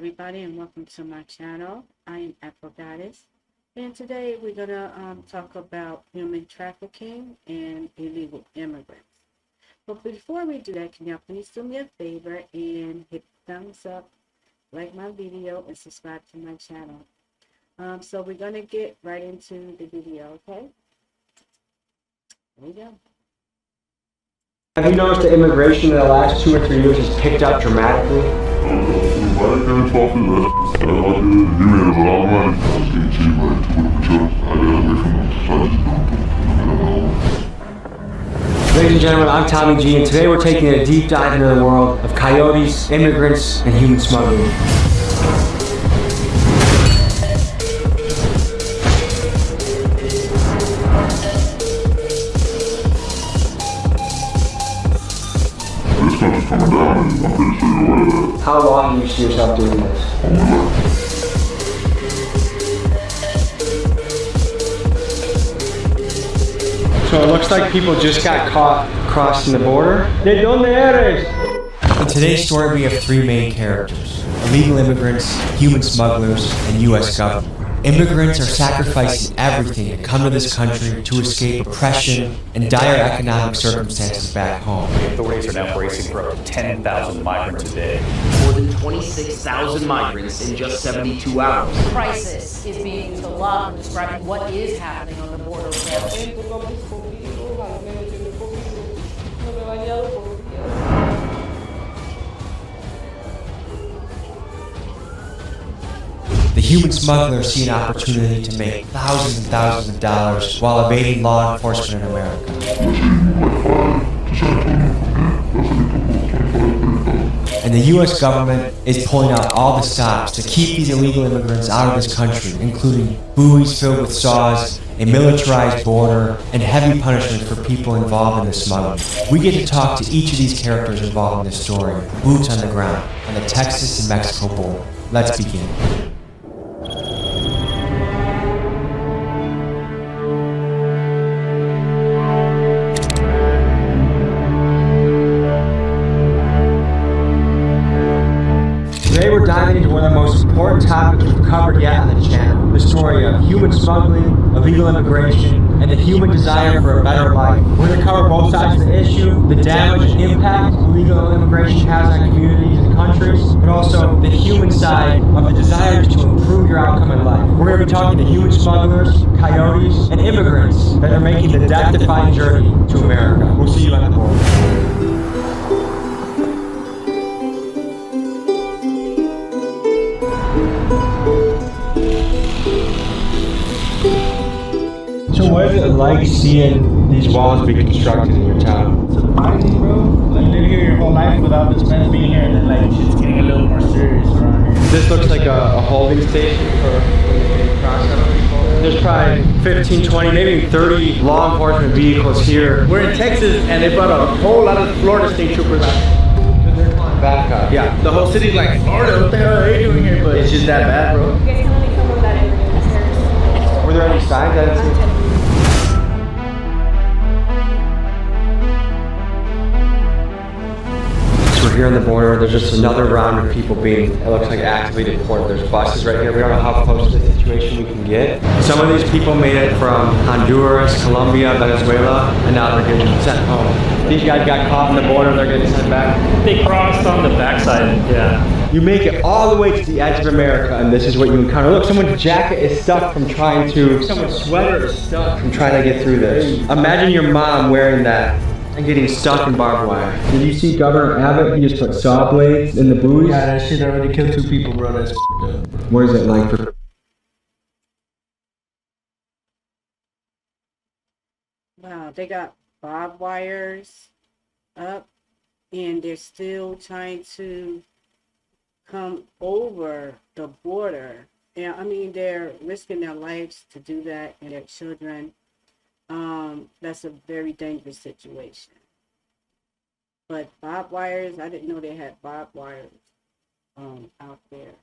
everybody, and welcome to my channel. I am Afro, and today we're gonna talk about human trafficking and illegal immigrants. But before we do that, can y'all please do me a favor and hit thumbs up, like my video, and subscribe to my channel. So we're gonna get right into the video, okay? Here we go. Have you noticed that immigration in the last 2 or 3 years has picked up dramatically? Ladies and gentlemen, I'm Tommy G, and today we're taking a deep dive into the world of coyotes, immigrants, and human smuggling. How long do you see yourself doing this? So it looks like people just got caught crossing the border. ¿De dónde eres? In today's story, we have three main characters: illegal immigrants, human smugglers, and U.S. government. Immigrants are sacrificing everything to come to this country to escape oppression and dire economic circumstances back home. Authorities are now bracing for up to 10,000 migrants a day. More than 26,000 migrants in just 72 hours. Crisis is being used a lot in describing what is happening on the border. The human smugglers see an opportunity to make thousands and thousands of dollars while evading law enforcement in America. And the U.S. government is pulling out all the stops to keep these illegal immigrants out of this country, including buoys filled with saws, a militarized border, and heavy punishment for people involved in the smuggling. We get to talk to each of these characters involved in this story, boots on the ground, on the Texas and Mexico border. Let's begin. Today we're diving into one of the most important topics we've covered yet on the channel, the story of human smuggling, illegal immigration, and the human desire for a better life. We're going to cover both sides of the issue, the damage and impact illegal immigration has on communities and countries, but also the human side of the desires to improve your outcome in life. We're going to be talking to human smugglers, coyotes, and immigrants that are making the death-defying journey to America. We'll see you on the board. So what is it like seeing these walls be constructed in your town? Surprising, bro. Like, live here your whole life without this fence being here, and then like shit's getting a little more serious around here. This looks like a holding station for when they cross other people. There's probably 15, 20, maybe 30 law enforcement vehicles here. We're in Texas, and they brought a whole lot of Florida state troopers out. Back up. Yeah, the whole city's like, Florida, what the hell are they doing here? But it's just that bad, bro. You guys can only come without immigrants. Were there any signs? I didn't see. We're here on the border. There's just another round of people being, it looks like, actively deported. There's buses right here. We don't know how close to the situation we can get. Some of these people made it from Honduras, Colombia, Venezuela, and now they're getting sent home. These guys got caught on the border. They're getting sent back. They crossed on the backside, yeah. You make it all the way to the edge of America, and this is what you encounter. Look, someone's jacket is stuck from trying to, someone's sweater is stuck from trying to get through this. Imagine your mom wearing that and getting stuck in barbed wire. Did you see Governor Abbott? He just put saw blades in the buoys. Yeah, that shit already killed 2 people, bro. That's up. What is it like for... Wow, they got barbed wires up, and they're still trying to come over the border. And I mean, they're risking their lives to do that, and their children. That's a very dangerous situation. But barbed wires, I didn't know they had barbed wires out there.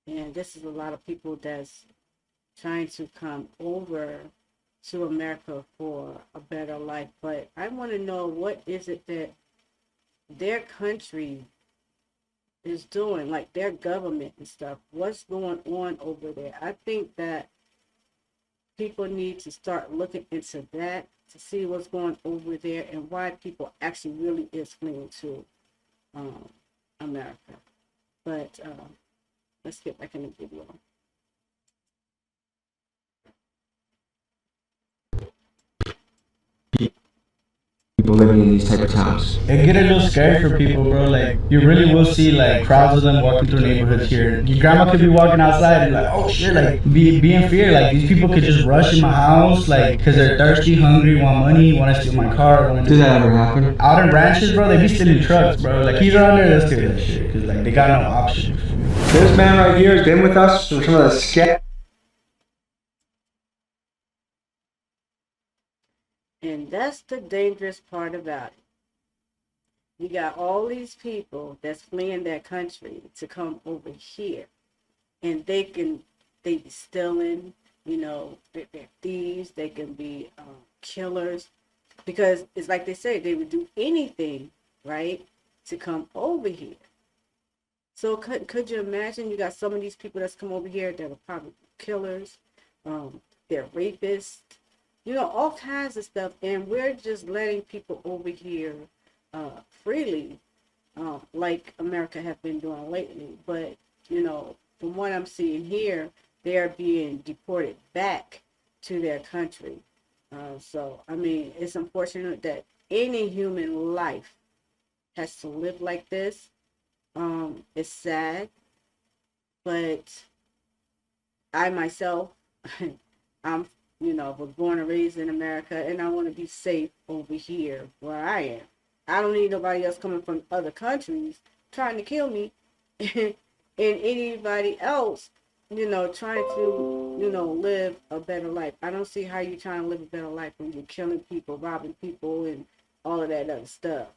And this is a lot of people that's trying to come over to America for a better life. But I want to know, what is it that their country is doing, like their government and stuff. What's going on over there? I think that people need to start looking into that to see what's going over there and why people actually really is fleeing to America. But let's get back in the video. People living in these type of towns. It get a little scary for people, bro. Like, you really will see like crowds of them walking through neighborhoods here. Your grandma could be walking outside and like, oh shit, like be in fear. Like, these people could just rush in my house, like, because they're thirsty, hungry, want money, want to steal my car. Does that ever happen? Out in ranches, bro, they be stealing trucks, bro. Like, he's around there, they'll steal that shit, because like they got no option. This man right here has been with us for some of the sketch. And that's the dangerous part about it. You got all these people that's fleeing their country to come over here, and they be stealing, they're thieves, they can be killers, because it's like they say, they would do anything, right, to come over here. So could you imagine, you got some of these people that's come over here that are probably killers, they're rapists, all kinds of stuff, and we're just letting people over here freely, like America have been doing lately. But, from what I'm seeing here, they're being deported back to their country. So, I mean, it's unfortunate that any human life has to live like this. It's sad, but I myself, I'm was born and raised in America, and I want to be safe over here where I am. I don't need nobody else coming from other countries trying to kill me, and anybody else, trying to, live a better life. I don't see how you're trying to live a better life when you're killing people, robbing people, and all of that other stuff,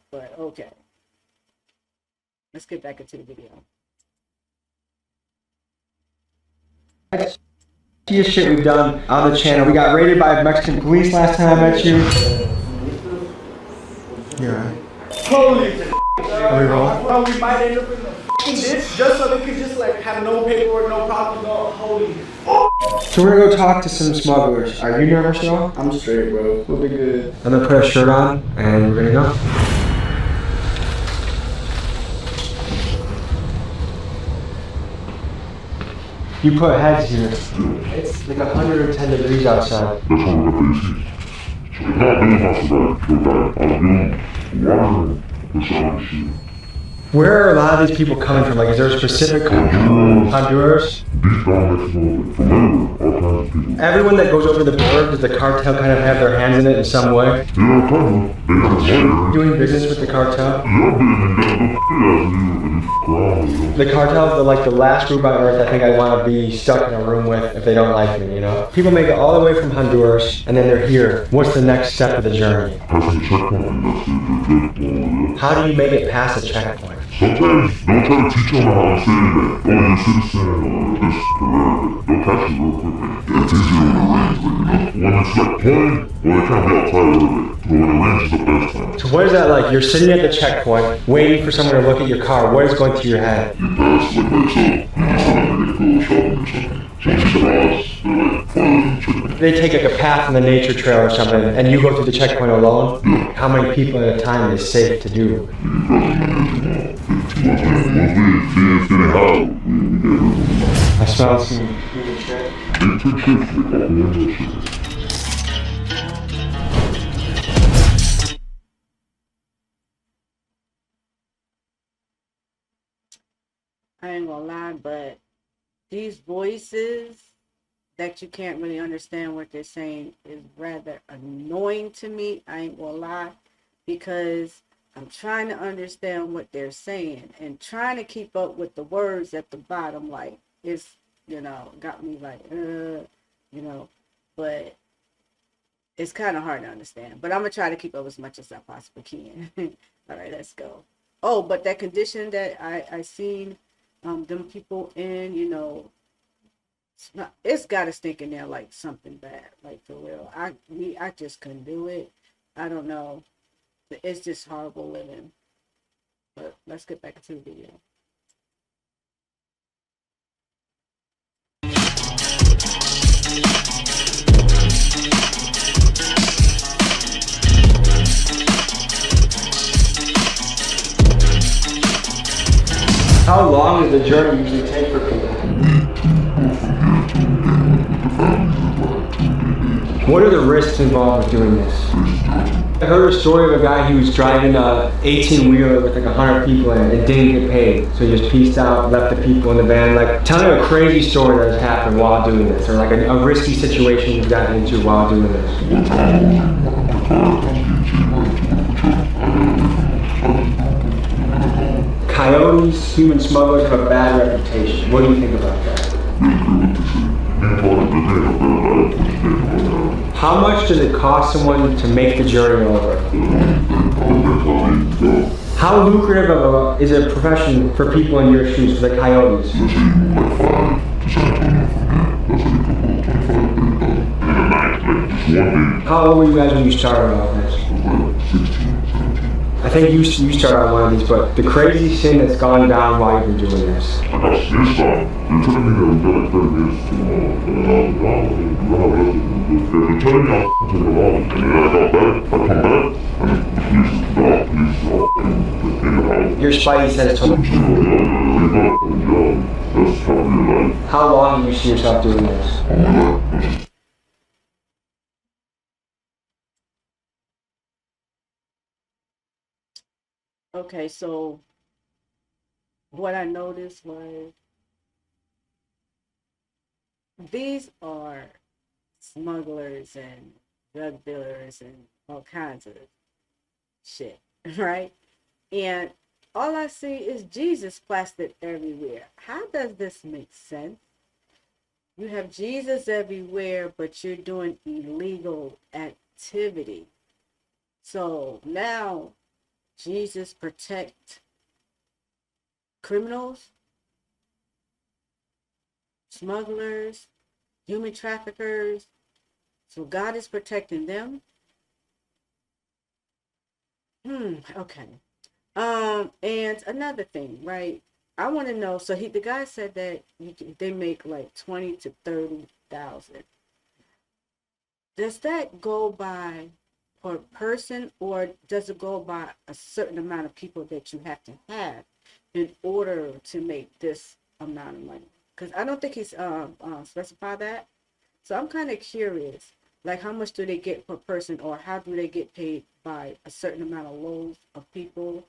But okay, let's get back into the video. Shit we've done on the channel. We got raided by Mexican police last time I met you. You're right. Holy Are we rolling? bro, we might end up in the ditch just so they could just like have no paperwork, no problems, no holy. So we're gonna go talk to some smugglers. Are you nervous at all? I'm straight, bro. We'll be good. I'm gonna put a shirt on and we're gonna go. You put heads here. It's like 110 degrees outside. That's all we got AC. So we got them outside. Where are a lot of these people coming from? Like, is there a specific country? Honduras? Deep down Mexico, from everywhere, all kinds of people. Everyone that goes over the border, does the cartel kind of have their hands in it in some way? Yeah, kind of. They have water. Doing business with the cartel? Yeah, The cartel's like the last group on earth I think I want to be stuck in a room with if they don't like me, People make it all the way from Honduras and then they're here. What's the next step of the journey? past the checkpoint, that's it. How do you make it past a checkpoint? Sometimes they'll try to teach them how to say that, oh, you're a citizen, or this, or that. They'll catch you real quick. It's easier when it rains, but when it's like pouring, well, they can't be outside a little bit. But when it rains is the best time. So what is that like? You're sitting at the checkpoint, waiting for someone to look at your car. What is going through your head? You pass like this up, and you go shopping or something. So you see the house, they're like, fire, chicken. They take like a path on the nature trail or something, and you go through the checkpoint alone? How many people at a time is safe to do? I smell some human shit. I ain't gonna lie, but these voices that you can't really understand what they're saying is rather annoying to me. I ain't gonna lie, because I'm trying to understand what they're saying and trying to keep up with the words at the bottom. Like, it's, got me like, but it's kind of hard to understand. But I'm gonna try to keep up as much as I possibly can. All right, let's go. Oh, but that condition that I seen them people in, it's got to stink in there like something bad, like for real. I just couldn't do it. I don't know. It's just horrible living. But let's get back into the video. How long does the journey usually take for people? What are the risks involved with doing this? I heard a story of a guy who was driving a 18-wheeler with like 100 people in it and didn't get paid. So he just pieced out, left the people in the van. Like, tell me a crazy story that has happened while doing this, or like a risky situation you've gotten into while doing this. Coyotes, human smugglers have a bad reputation. What do you think about that? How much does it cost someone to make the journey over? How lucrative is a profession for people in your shoes, for the coyotes? How old were you guys when you started all this? I think you started on one of these, but the crazy sin that's gone down while you've been doing this. I got snitched on. They took me there, we got like 30 minutes. They're telling me I'm taking a lot. And then I got back, I come back, and the police stop, in the house. Your spidey says to That's probably like, how long do you see yourself doing this? Okay, so what I noticed was these are smugglers and drug dealers and all kinds of shit, right? And all I see is Jesus plastered everywhere. How does this make sense? You have Jesus everywhere, but you're doing illegal activity. So now Jesus protect criminals, smugglers, human traffickers. So God is protecting them. Okay. And another thing, right? I want to know. So the guy said that they make like 20 to 30,000. Does that go by per person, or does it go by a certain amount of people that you have to have in order to make this amount of money? Because I don't think he's specified that. So I'm kind of curious, like how much do they get per person, or how do they get paid by a certain amount of loads of people,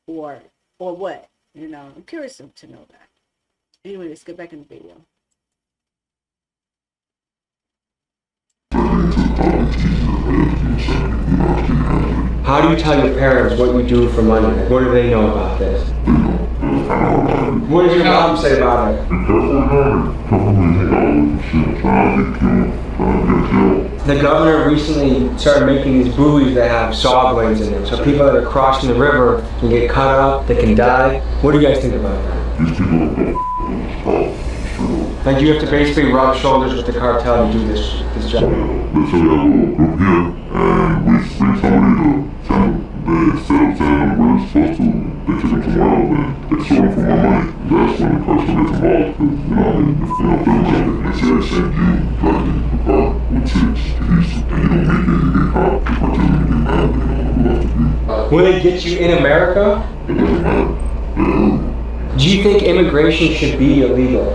or what? You know, I'm curious to know that. Anyway, let's get back in the video. How do you tell your parents what you do for money? What do they know about this? What does your mom say about it? The governor recently started making these buoys that have saw blades in them, so people that are crossing the river can get cut up, they can die. What do you guys think about that? Like, you have to basically rub shoulders with the cartel to do this job. Let's say I go up here and we bring somebody to they sell them where it's supposed to, they take them somewhere else and they sell them for more money. That's when the person gets involved, because they say I send you like a car with tips and you don't make it, they caught, the cartel get mad, they don't have to be. Will they get you in America? It doesn't matter. Do you think immigration should be illegal?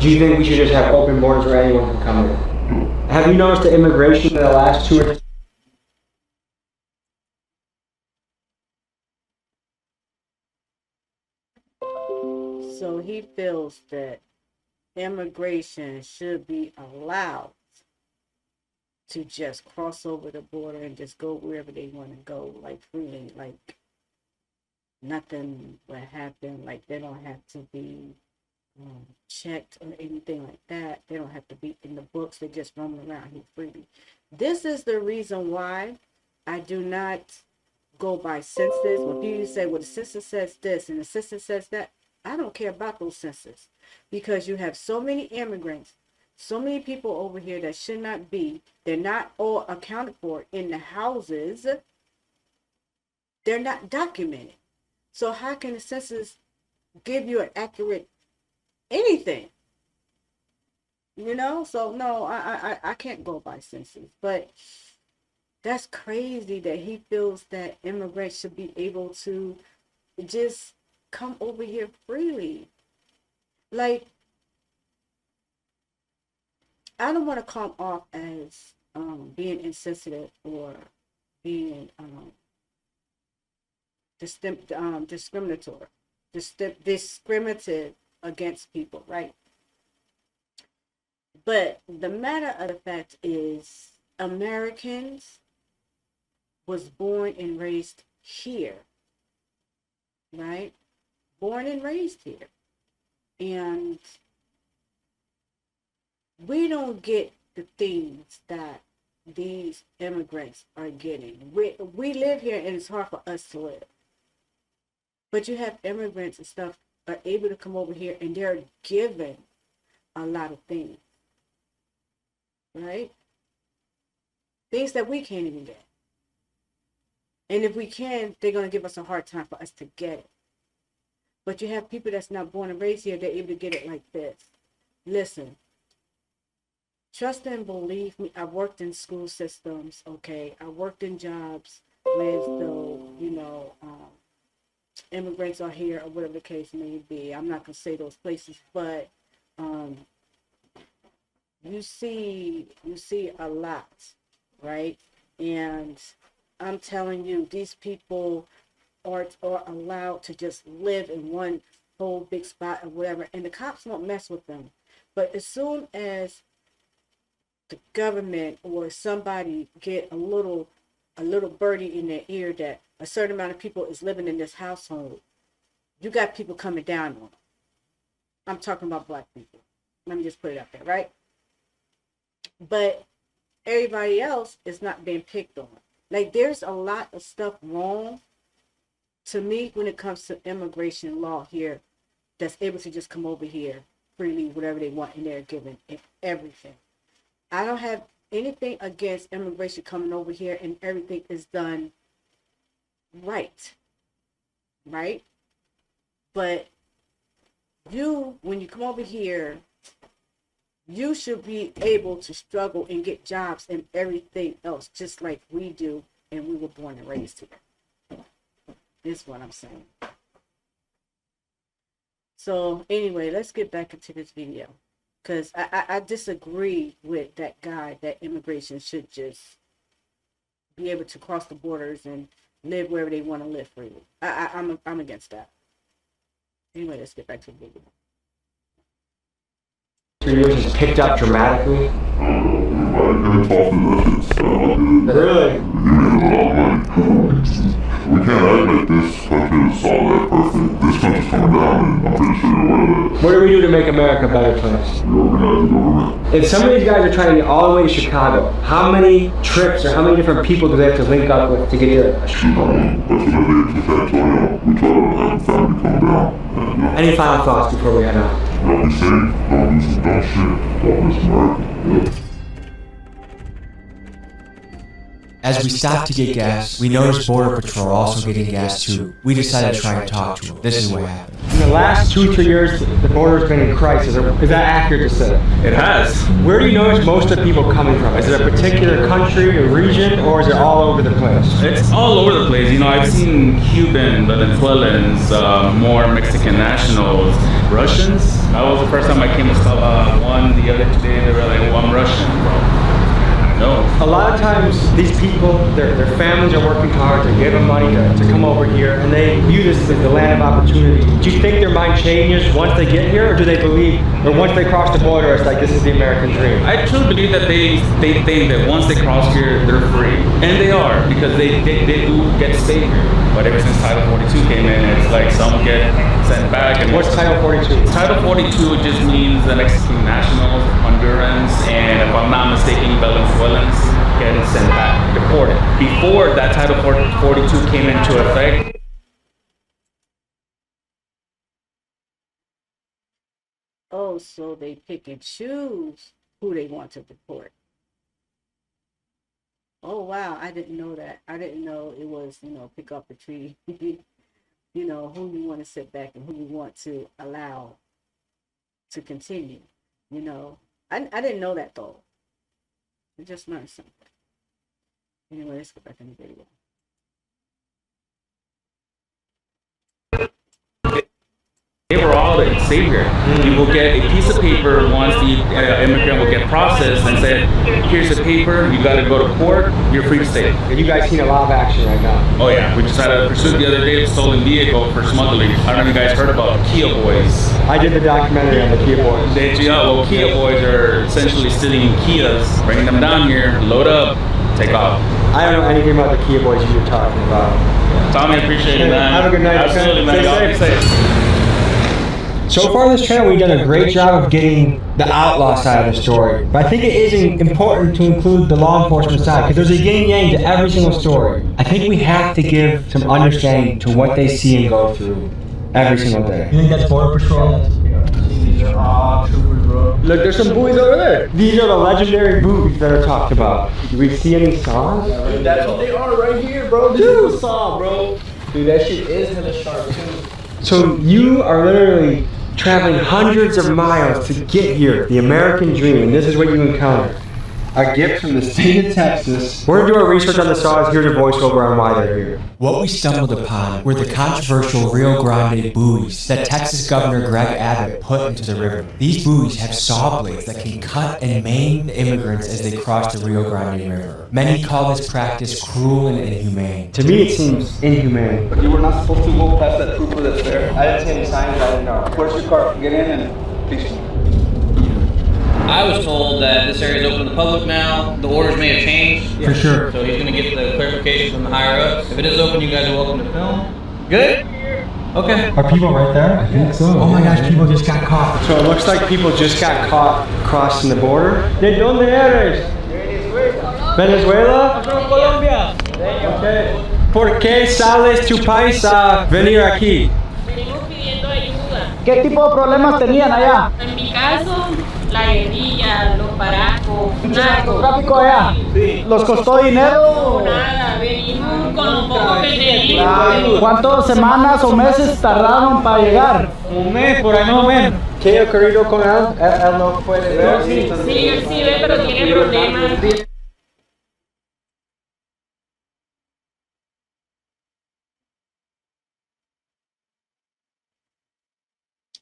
Do you think we should just have open borders where anyone can come in? Have you noticed the immigration in the last 2 or 3 So he feels that immigration should be allowed to just cross over the border and just go wherever they want to go, like freely, like nothing will happen, like they don't have to be checked or anything like that. They don't have to be in the books. They just roaming around here freely. This is the reason why I do not go by census. When people say, well, the census says this and the census says that, I don't care about those census, because you have so many immigrants, so many people over here that should not be. They're not all accounted for in the houses. They're not documented. So how can the census give you an accurate anything? You know, so no, I can't go by census. But that's crazy that he feels that immigrants should be able to just come over here freely. Like, I don't want to come off as being insensitive or being discriminatory, discriminative against people, right? But the matter of the fact is, Americans was born and raised here, right? Born and raised here. And we don't get the things that these immigrants are getting. We live here and it's hard for us to live. But you have immigrants and stuff are able to come over here and they're given a lot of things, right? Things that we can't even get. And if we can, they're going to give us a hard time for us to get it. But you have people that's not born and raised here, they're able to get it like this. Listen, trust and believe me, I worked in school systems, okay? I worked in jobs with the, immigrants are here or whatever the case may be. I'm not going to say those places, but you see a lot, right? And I'm telling you, these people are allowed to just live in one whole big spot or whatever, and the cops won't mess with them. But as soon as the government or somebody get a little birdie in their ear that a certain amount of people is living in this household, you got people coming down on them. I'm talking about black people. Let me just put it up there, right? But everybody else is not being picked on. Like, there's a lot of stuff wrong to me when it comes to immigration law here that's able to just come over here freely, whatever they want, and they're given everything. I don't have anything against immigration coming over here and everything is done right. Right? But when you come over here, you should be able to struggle and get jobs and everything else, just like we do, and we were born and raised here. This is what I'm saying. So anyway, let's get back into this video. Because I disagree with that guy that immigration should just be able to cross the borders and live wherever they want to live freely. I'm against that. Anyway, let's get back to the video. 3 years has picked up dramatically. Really? We can't act like this country is all that perfect. This country's coming down, and I'm pretty sure you're aware of that. What do we do to make America a better place? We organize the government. If some of these guys are trying to get all the way to Chicago, how many trips or how many different people do they have to link up with to get here? That's what I get to San Antonio. We try to have family come down. Any final thoughts before we head out? Don't be safe, don't do some dumb shit. Don't miss America. As we stopped to get gas, we noticed Border Patrol also getting gas too. We decided to try and talk to them. This is what happened. In the last 2-3 years, the border's been in crisis. Is that accurate to say? It has. Where do you notice most of the people coming from? Is it a particular country or region, or is it all over the place? It's all over the place. You know, I've seen Cuban, Venezuelans, more Mexican nationals, Russians. That was the first time I came to one the other day. They were like, "Oh, I'm Russian, bro." No. A lot of times, these people, their families are working hard to give them money to come over here, and they view this as the land of opportunity. Do you think their mind changes once they get here, or do they believe, or once they cross the border, it's like this is the American dream? I truly believe that they think that once they cross here, they're free. And they are, because they do get to stay here. But ever since Title 42 came in, it's like some get sent back. And what's Title 42? Title 42 just means the Mexican nationals, Hondurans, and if I'm not mistaken, Venezuelans getting sent back, deported. Before that Title 42 came into effect, Oh, so they pick and choose who they want to deport. Oh, wow. I didn't know that. I didn't know it was, pick up a tree. you know, who you want to sit back and who you want to allow to continue. You know, I didn't know that though. I just learned something. Anyway, let's go back in the video. They were all the savior. You will get a piece of paper once the immigrant will get processed and said, here's a paper, you got to go to court, you're free to stay. And you guys seen a lot of action right now. Oh yeah, we just had a pursuit the other day of stolen vehicle for smuggling. I don't know if you guys heard about Kia Boys. I did the documentary on the Kia Boys. Well, Kia Boys are essentially stealing Kias, bringing them down here, load up, take off. I don't know anything about the Kia Boys you were talking about. Tommy, appreciate it, man. Have a good night. Absolutely, man. Y'all be safe. So far in this trailer, we've done a great job of getting the outlaw side of the story. But I think it is important to include the law enforcement side, because there's a yin-yang to every single story. I think we have to give some understanding to what they see and go through every single day. You think that's Border Patrol? These are all troopers, bro. Look, there's some buoys over there. These are the legendary buoys that are talked about. Do we see any saws? Dude, that's what they are right here, bro. This is a saw, bro. Dude, that shit is hella sharp, too. So you are literally traveling hundreds of miles to get here, the American dream, and this is what you encounter. A gift from the state of Texas. We're gonna do our research on the saws. Here's a voiceover on why they're here. What we stumbled upon were the controversial Rio Grande buoys that Texas Governor Greg Abbott put into the river. These buoys have saw blades that can cut and maim the immigrants as they cross the Rio Grande River. Many call this practice cruel and inhumane. To me, it seems inhumane. You were not supposed to go past that trooper that's there. I didn't see any signs, I didn't know. Where's your car? Get in and please. I was told that this area is open to the public now. The orders may have changed. For sure. So he's going to get the clarification from the higher ups. If it is open, you guys are welcome to film. Good? Okay. Are people right there? I think so. Oh my gosh, people just got caught. So it looks like people just got caught crossing the border. ¿De dónde eres? Venezuela? From Colombia. Okay. ¿Por qué sales tu país a venir aquí? Venimos pidiendo ayuda. ¿Qué tipo de problemas tenían allá? En mi caso, la guerrilla, los paracos, ¿Narcotráfico allá? Sí. ¿Los costó dinero? nada, venimos con lo poco que tenemos. ¿Cuántas semanas o meses tardaron para llegar? Un mes, por ahí no menos. ¿Qué ha ocurrido con él? Él no puede ver. Sí, él sí ve, pero tiene problemas.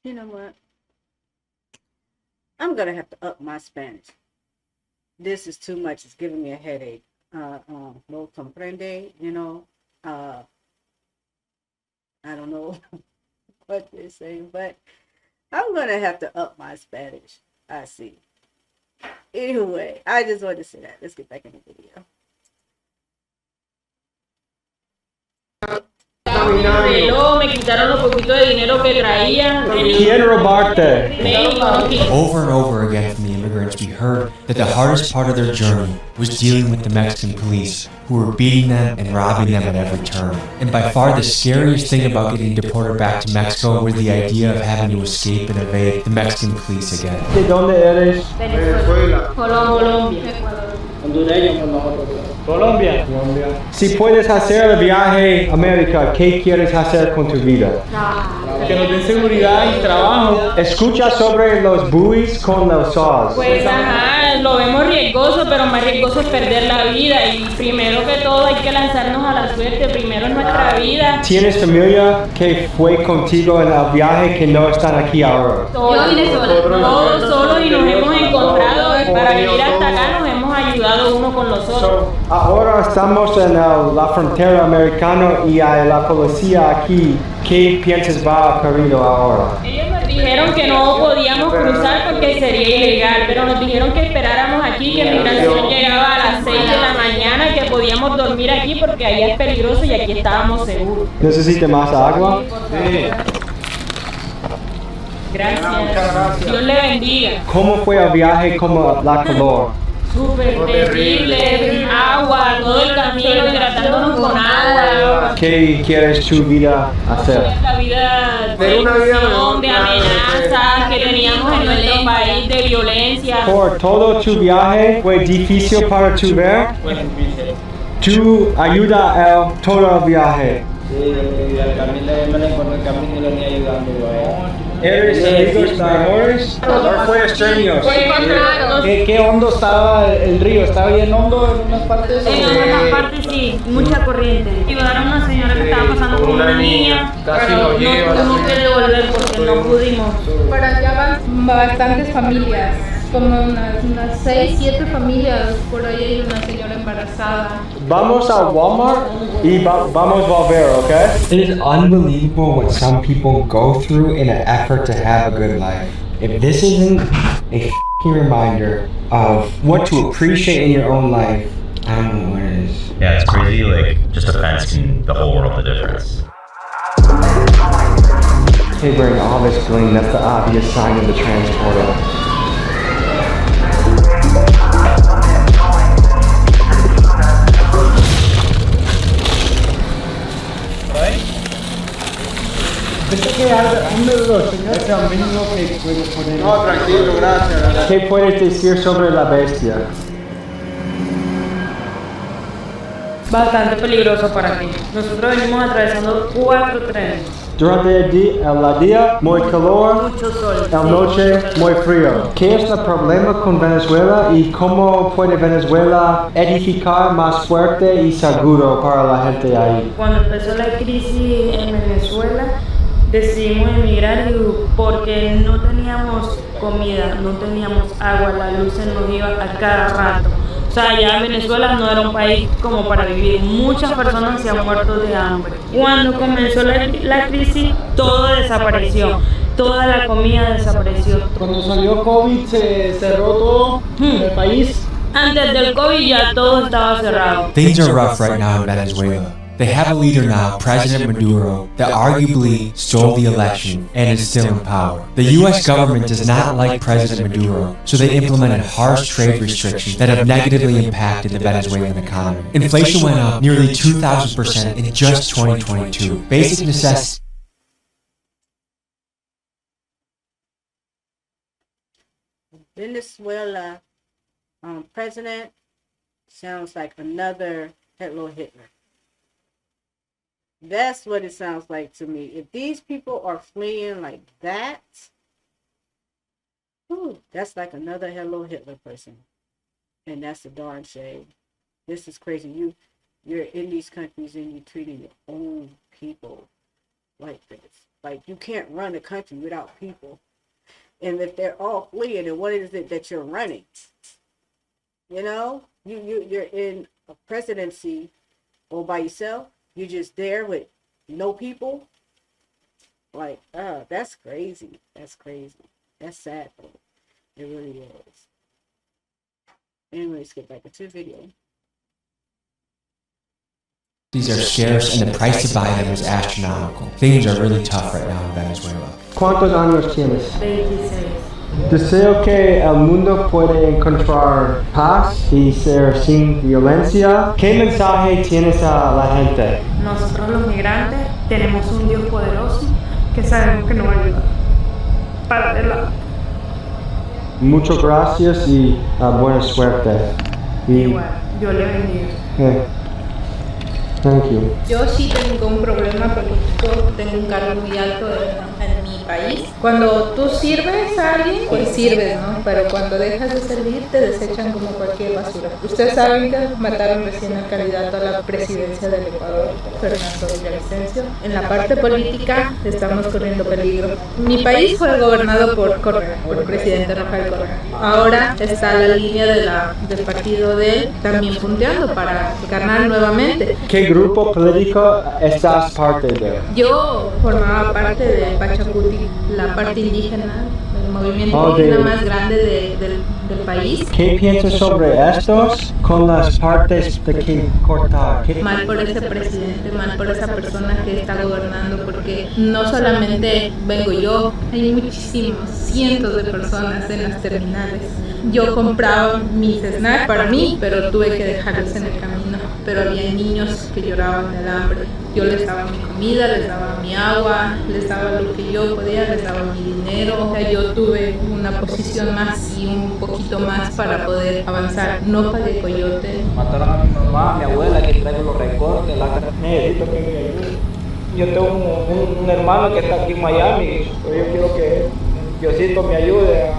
You know what? I'm gonna have to up my Spanish. This is too much. It's giving me a headache. No comprende, you know. I don't know what they're saying, but I'm gonna have to up my Spanish. I see. Anyway, I just wanted to say that. Let's get back in the video. Me quitaron lo poquito de dinero que traía. ¿Quién robarte? Over and over again from the immigrants, we heard that the hardest part of their journey was dealing with the Mexican police, who were beating them and robbing them at every turn. And by far the scariest thing about getting deported back to Mexico was the idea of having to escape and evade the Mexican police again. ¿De dónde eres? Venezuela. Colombia. Hondureño con nosotros. Colombia. Si puedes hacer el viaje a América, ¿qué quieres hacer con tu vida? Que nos den seguridad y trabajo. Escucha sobre los buoys con los saws. Pues ajá, lo vemos riesgoso, pero más riesgoso es perder la vida. Y primero que todo hay que lanzarnos a la suerte, primero es nuestra vida. ¿Tienes familia que fue contigo en el viaje que no están aquí ahora? Todos solos y nos hemos encontrado. Para venir hasta acá nos hemos ayudado uno con los otros. Ahora estamos en la frontera americana y hay la policía aquí. ¿Qué piensas va a ocurrir ahora? Ellos nos dijeron que no podíamos cruzar porque sería ilegal, pero nos dijeron que esperáramos aquí, que migración llegaba a las 6 de la mañana, que podíamos dormir aquí porque allá es peligroso y aquí estábamos seguros. ¿Necesita más agua? Sí. Gracias. Dios le bendiga. ¿Cómo fue el viaje como la calor? Súper terrible, agua, todo el camino hidratándonos con agua. ¿Qué quieres tu vida hacer? La vida de tensión, de amenazas que teníamos en nuestro país, de violencia. Por todo tu viaje fue difícil para tu ver. Tu ayuda el todo el viaje. Sí, al Camil me la encontré el Camil y lo venía ayudando yo a él. ¿Eres amigos mejores o fue extraños? Fue encontrados. ¿Qué hondo estaba el río? ¿Estaba bien hondo en unas partes? En algunas partes sí, mucha corriente. Ayudaron a una señora que estaba pasando con una niña, casi pero lo lleva, no tuvimos que devolver porque no pudimos. Para allá van bastantes familias, como unas 6, 7 familias. Por ahí hay una señora embarazada. Vamos a Walmart y vamos a volver, okay? It is unbelievable what some people go through in an effort to have a good life. If this isn't a f***ing reminder of what to appreciate in your own life, I don't know what it is. Yeah, it's crazy, like, just a fence can the whole world the difference. Hey, wearing all this bling, that's the obvious sign of the transporter. No, tranquilo, gracias. ¿Qué puedes decir sobre la bestia? Bastante peligroso para ti. Nosotros venimos atravesando 4 trenes. Durante el día, muy calor, Mucho sol. la noche, muy frío. ¿Qué es el problema con Venezuela y cómo puede Venezuela edificar más fuerte y seguro para la gente ahí? Cuando empezó la crisis en Venezuela, decidimos emigrar porque no teníamos comida, no teníamos agua, la luz se nos iba a cada rato. O sea, ya Venezuela no era un país como para vivir. Muchas personas se han muerto de hambre. Cuando comenzó la crisis, todo desapareció. Toda la comida desapareció. Cuando salió COVID se cerró todo en el país. Antes del COVID ya todo estaba cerrado. Things are rough right now in Venezuela. They have a leader now, President Maduro, that arguably stole the election and is still in power. The US government does not like President Maduro, so they implemented harsh trade restrictions that have negatively impacted the Venezuelan economy. Inflation went up nearly 2,000% in just 2022. Basic necessities. Venezuela president sounds like another Hitler. That's what it sounds like to me. If these people are fleeing like that, that's like another Hello Hitler person. And that's a darn shame. This is crazy. You're in these countries and you're treating your own people like this. Like, you can't run a country without people. And if they're all fleeing, then what is it that you're running? You know? You're in a presidency all by yourself. You're just there with no people. Like, that's crazy. That's crazy. That's sad, though. It really is. Anyway, let's get back into the video. These are scarce and the price to buy them is astronomical. Things are really tough right now in Venezuela. ¿Cuántos años tienes? 26. Deseo que el mundo pueda encontrar paz y ser sin violencia. ¿Qué mensaje tienes a la gente? Nosotros los migrantes tenemos un Dios poderoso que sabemos que nos va a ayudar. Para adelante. Muchas gracias y buena suerte. Igual, Dios le bendiga. Thank you. Yo sí tengo un problema político, tengo un cargo muy alto en mi país. Cuando tú sirves a alguien, pues sirves, ¿no? Pero cuando dejas de servir, te desechan como cualquier basura. Ustedes saben que mataron recién al candidato a la presidencia del Ecuador, Fernando Villavicencio. En la parte política estamos corriendo peligro. Mi país fue gobernado por Correa, por el presidente Rafael Correa. Ahora está la línea del partido de él también punteando para ganar nuevamente. ¿Qué grupo político estás parte de? Yo formaba parte de Pachacuti, la parte indígena, el movimiento indígena más grande del país. ¿Qué piensas sobre estos con las partes de que cortar? Mal por ese presidente, mal por esa persona que está gobernando, porque no solamente vengo yo, hay muchísimos, cientos de personas en las terminales. Yo compraba mis snacks para mí, pero tuve que dejarlos en el camino. Pero había niños que lloraban del hambre. Yo les daba mi comida, les daba mi agua, les daba lo que yo podía, les daba mi dinero. O sea, yo tuve una posición más y un poquito más para poder avanzar. No pagué coyote. Mataron a mi mamá, a mi abuela, que traigo los recortes, necesito que me ayude. Yo tengo un hermano que está aquí en Miami, pero yo quiero que Diosito me ayude,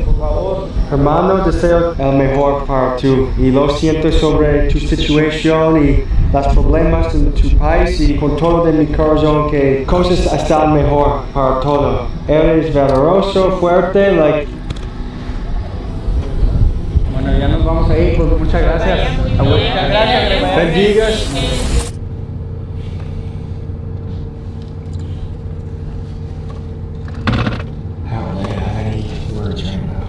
por favor. Hermano, deseo el mejor para tú y lo siento sobre tu situación y los problemas de tu país y con todo de mi corazón que cosas están mejor para todo. Él es valeroso, fuerte, Bueno, ya nos vamos a ir, pues muchas gracias. Muchas gracias. Bendigas. I don't really have any words right now.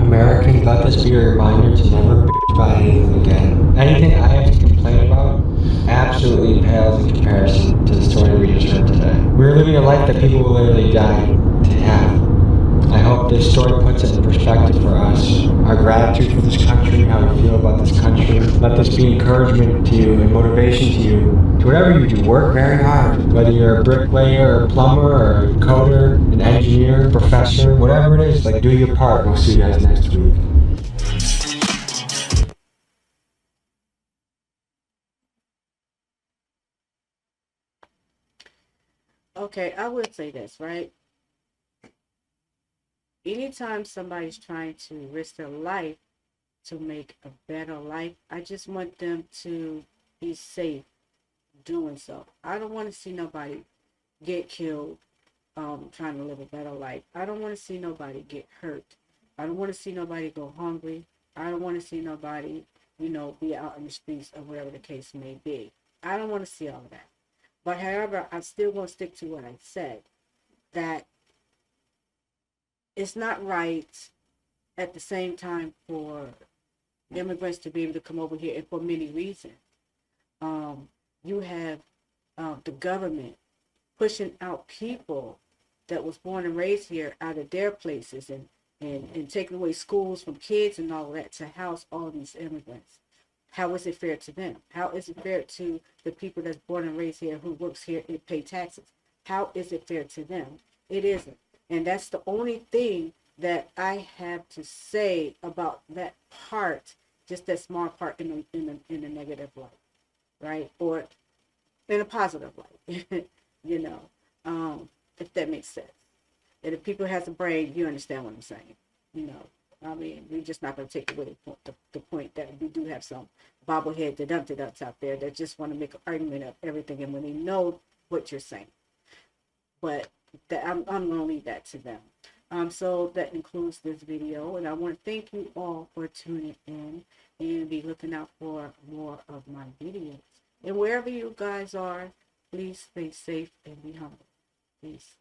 Americans, let this be a reminder to never bitch about anything again. Anything I have to complain about absolutely pales in comparison to the story we just heard today. We're living a life that people will literally die to have. I hope this story puts it in perspective for us. Our gratitude for this country, how we feel about this country. Let this be encouragement to you and motivation to you. To whatever you do, work very hard. Whether you're a bricklayer, or a plumber, or a coder, an engineer, professor, whatever it is, do your part. We'll see you guys next week. Okay, I would say this, right? Anytime somebody's trying to risk their life to make a better life, I just want them to be safe doing so. I don't want to see nobody get killed trying to live a better life. I don't want to see nobody get hurt. I don't want to see nobody go hungry. I don't want to see nobody, be out in the streets or whatever the case may be. I don't want to see all of that. But however, I'm still going to stick to what I said, that it's not right at the same time for immigrants to be able to come over here, and for many reasons. You have the government pushing out people that was born and raised here out of their places, and taking away schools from kids and all of that to house all these immigrants. How is it fair to them? How is it fair to the people that's born and raised here, who works here and pay taxes? How is it fair to them? It isn't. And that's the only thing that I have to say about that part, just that small part in a negative light, right? Or in a positive light, if that makes sense. And if people has a brain, you understand what I'm saying. We're just not going to take away the point that we do have some bobblehead deducts out there that just want to make an argument of everything, and when they know what you're saying. But I'm going to leave that to them. So that includes this video, and I want to thank you all for tuning in, and be looking out for more of my videos. And wherever you guys are, please stay safe and be humble. Peace.